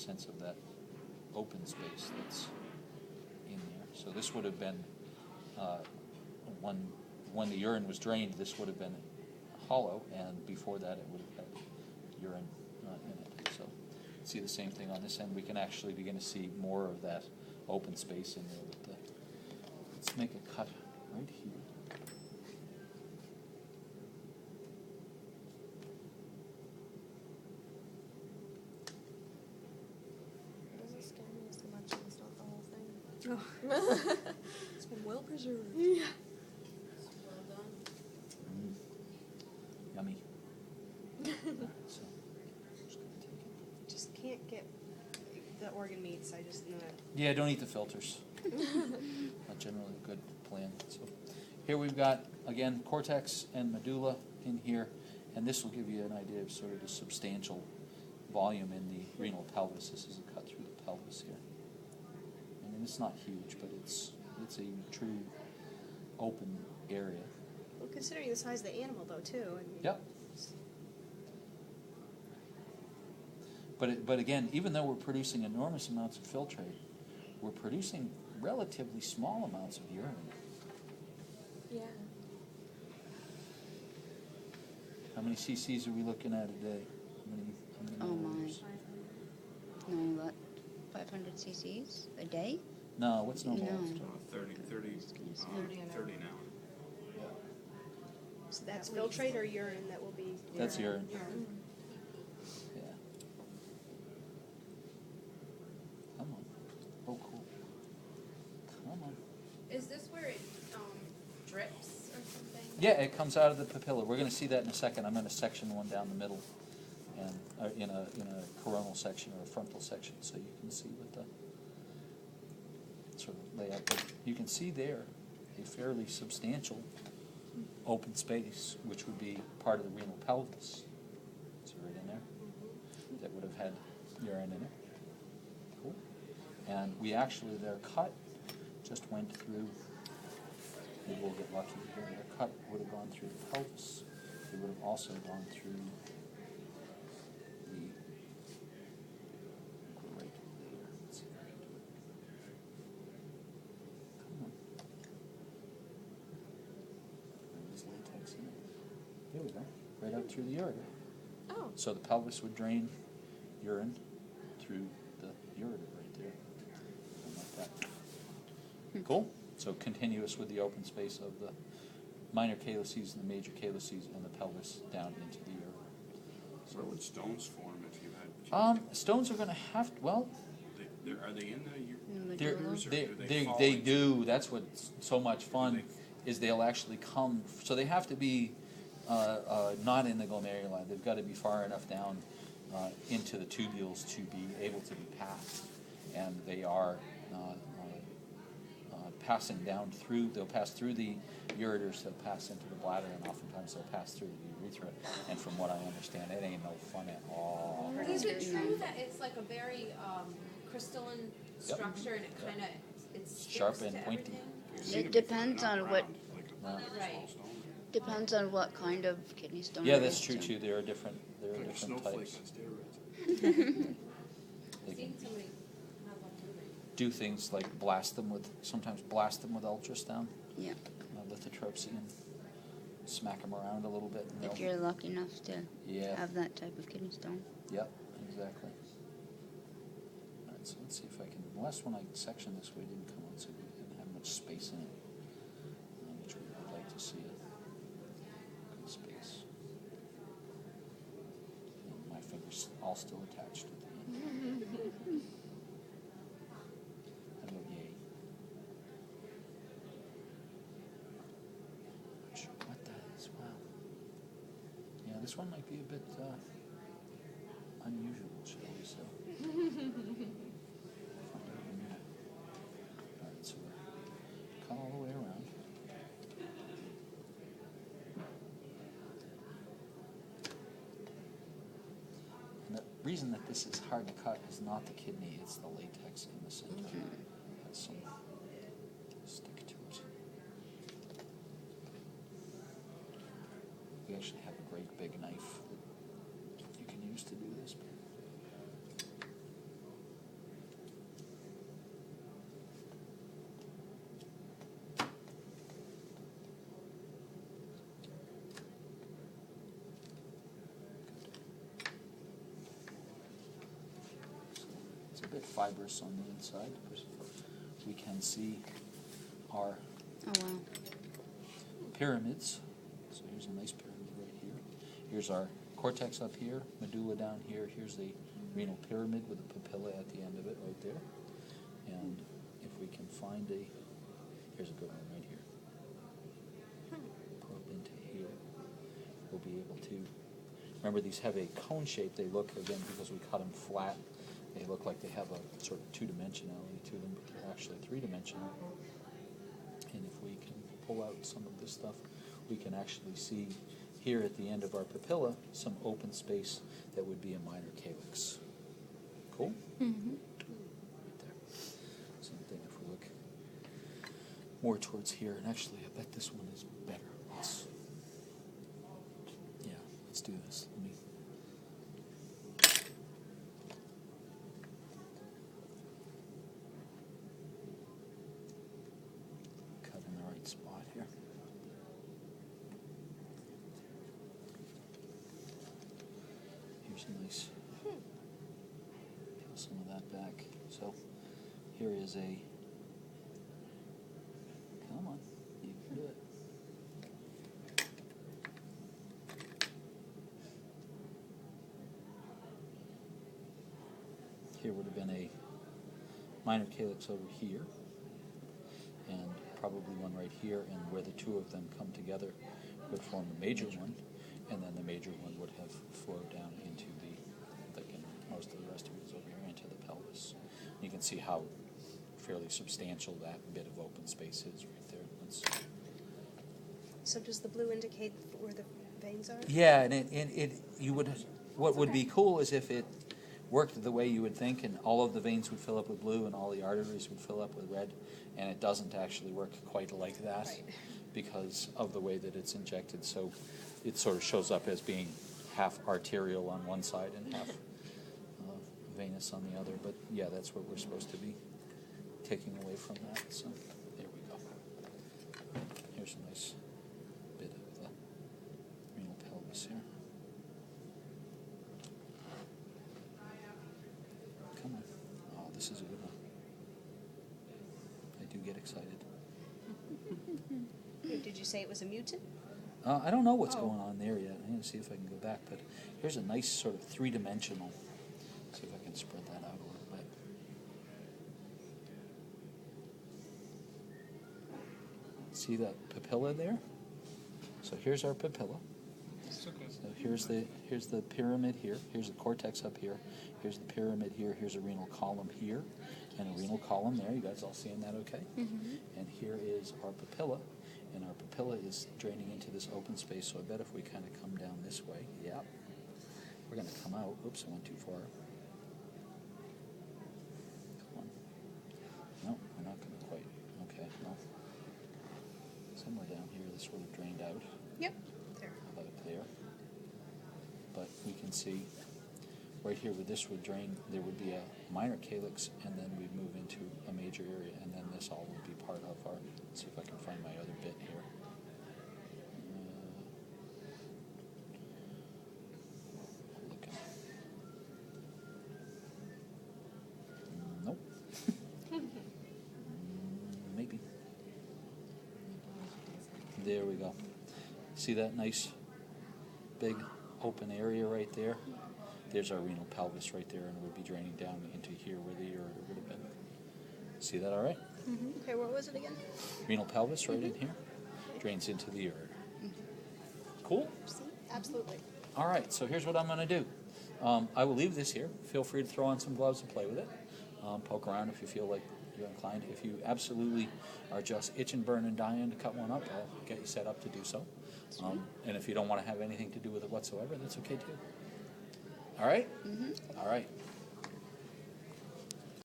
sense of that open space that's in there. So this would have been, when the urine was drained, this would have been hollow, and before that it would have had urine in it. So see the same thing on this end. We can actually begin to see more of that open space in there with the, let's make a cut right here. Doesn't scare me as much as not the whole thing. Oh. It's been well preserved. Yeah. Well done. Yummy. Alright, so just gonna take it. Just can't get the organ meats. I just know it. Yeah, don't eat the filters. Not generally a good plan. So here we've got, again, cortex and medulla in here, and this will give you an idea of sort of the substantial volume in the renal pelvis. This is a cut through the pelvis here. I mean, it's not huge, but it's a true open area. Well, considering the size of the animal, though, too. I mean, Yep. But again, even though we're producing enormous amounts of filtrate, we're producing relatively small amounts of urine. Yeah. How many cc's are we looking at a day? How many Oh my. milliliters? No, what? 500 cc's a day? No, what's normal? No. 30 30 now. Yeah. So that's filtrate or urine that will be. That's urine. Urine. Yeah. Come on. Oh, cool. Come on. Is this where it drips or something? Yeah, it comes out of the papilla. We're going to see that in a second. I'm going to section one down the middle, and in a coronal section or a frontal section, so you can see what the sort of layout. But you can see there a fairly substantial open space, which would be part of the renal pelvis. It's right in there. That would have had urine in it. Cool. And we actually, their cut just went through. Maybe we'll get lucky here. Their cut would have gone through the pelvis. It would have also gone through the right there. Let's see if I can do it. Come on. There's latex in it. There we go. Right out through the ureter. Oh. So the pelvis would drain urine through the ureter right there. And like that. Cool? So continuous with the open space of the minor calyces and the major calyces and the pelvis down into the ureter. Where would stones form if you had? Stones are going to have to, well, Are they in the They're- ureters, or they, do they, fall they into- do. That's what's so much fun, is they'll actually come, so they have to be not in the glomeruli. They've got to be far enough down into the tubules to be able to be passed. And they are passing down through, they'll pass through the ureters, they'll pass into the bladder, and oftentimes they'll pass through the urethra. And from what I understand, it ain't no fun at all. Is it true that it's like a very crystalline Yep. structure and it kind of it's Sharp and pointy. It depends on what Right. kind of kidney stone. Yeah, it that's is, true so. too. There are different Like snowflake types. on steroids. They I've can seen somebody have one too. do things like sometimes blast them with ultrasound, Yeah, lithotripsy, and smack them around a little bit. And if they'll- you're lucky enough to Yeah. have that type of kidney stone. Yep, exactly. All right, so let's see if I can. The last one I sectioned this way didn't come out, so we didn't have much space in it, which we would like to see a good space. And my fingers all still attached at the end. I go yay. Not sure what that is. Wow. Yeah, this one might be a bit unusual, shall we say. Alright, so we're cut all the way around. And the reason that this is hard to cut is not the kidney, it's the latex in the center. It has some stick to it. We actually have a great big knife that you can use to do this. But It's a bit fibrous on the inside. We can see our Oh, wow. pyramids. So here's a nice pyramid right here. Here's our cortex up here, medulla down here. Here's the renal pyramid with a papilla at the end of it right there. And if we can find here's a good one right here. Probe into here. We'll be able to, remember these have a cone shape. They look, again, because we cut them flat, they look like they have a sort of two-dimensionality to them, but they're actually three-dimensional. And if we can pull out some of this stuff, we can actually see here at the end of our papilla some open space that would be a minor calyx. Cool? Mm-hmm. Right there. Same thing if we look more towards here, and actually I bet this one is better. Let's do this. Let me cut in the right spot here. Here's a nice, peel some of that back. So here is come on, you can do it. Here would have been a minor calyx over here, and probably one right here, and where the two of them come together would form the major one, and then the major one would have flowed down into most of the rest of it is over here, into the pelvis. You can see how fairly substantial that bit of open space is right there. So does the blue indicate where the veins are? Yeah, and what would be cool is if it worked the way you would think, and all of the veins would fill up with blue and all the arteries would fill up with red, and it doesn't actually work quite like that. Right. Because of the way that it's injected. So it sort of shows up as being half arterial on one side and half venous on the other. But yeah, that's what we're supposed to be taking away from that. So there we go. Here's a nice bit of the renal pelvis here. Come on. Oh, this is a good one. I do get excited. Did you say it was a mutant? I don't know what's going on there yet. I'm going to see if I can go back. But here's a nice sort of three-dimensional. See if I can spread that out a little bit. See that papilla there? So here's our papilla. So here's the pyramid here. Here's the cortex up here. Here's the pyramid here. Here's a renal column here, and a renal column there. You guys all seeing that okay? Mm-hmm. And here is our papilla, and our papilla is draining into this open space. So I bet if we kind of come down this way, yep, we're going to come out. Oops, I went too far. Come on. No, we're not going to quite. Okay, no. Somewhere down here, this would have drained out. Yep. There. About up there. But we can see right here where this would drain, there would be a minor calyx, and then we'd move into a major area, and then this all would be part of our, let's see if I can find my other bit here. Looking. Nope. Maybe. There we go. See that nice big open area right there? There's our renal pelvis right there, and it would be draining down into here where the ureter would have been. See that all right? Mm-hmm. Okay, what was it again? Renal pelvis right in here. Drains into the ureter. Cool? See? Absolutely. All right, so here's what I'm going to do. I will leave this here. Feel free to throw on some gloves and play with it. Poke around if you feel like you're inclined. If you absolutely are just itching, burning, dying to cut one up, I'll get you set up to do so. And if you don't want to have anything to do with it whatsoever, that's okay too. All right? Mm-hmm. All right.